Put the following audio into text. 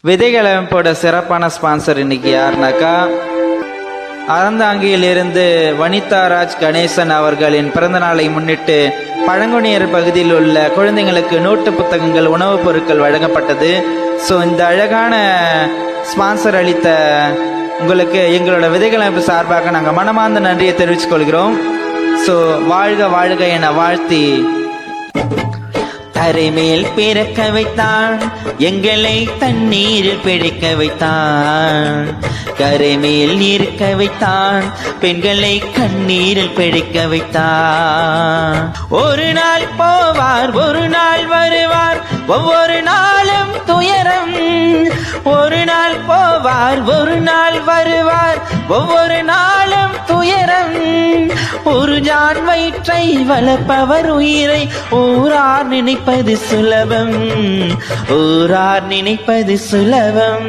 விதைகள் அமைப்போட சிறப்பான ஸ்பான்சர் இன்னைக்கு யாருனாக்கா, அறந்தாங்கியிலிருந்து வனிதா ராஜ் கணேசன் அவர்களின் பிறந்த நாளை முன்னிட்டு பழங்குடியினர் பகுதியில் உள்ள குழந்தைங்களுக்கு நோட்டு புத்தகங்கள், உணவுப் பொருட்கள் வழங்கப்பட்டது. ஸோ இந்த அழகான ஸ்பான்சர் அளித்த உங்களுக்கு எங்களோட விதைகள் அமைப்பு சார்பாக நாங்கள் மனமார்ந்த நன்றியை தெரிவித்துக் கொள்கிறோம். ஸோ வாழ்க வாழ்க என வாழ்த்தி, தரைமேல் பிறக்க வைத்தான், எங்களை தண்ணீரில் பிழைக்க வைத்தான், கரைமேல் இருக்க வைத்தான், பெண்களை கண்ணீரில் பிழைக்க வைத்தான். ஒரு நாள் போவார், ஒரு நாள் வருவார், ஒவ்வொரு நாளும் துயரம். ஒரு நாள் போவார், ஒரு நாள் வருவார், ஒவ்வொரு நாளும் துயரம். ஒரு ஜான் வயிற்றை வளர்ப்பவர் உயிரை ஊரார் நினைப்பது சுலபம், ஊரார் நினைப்பது சுலபம்.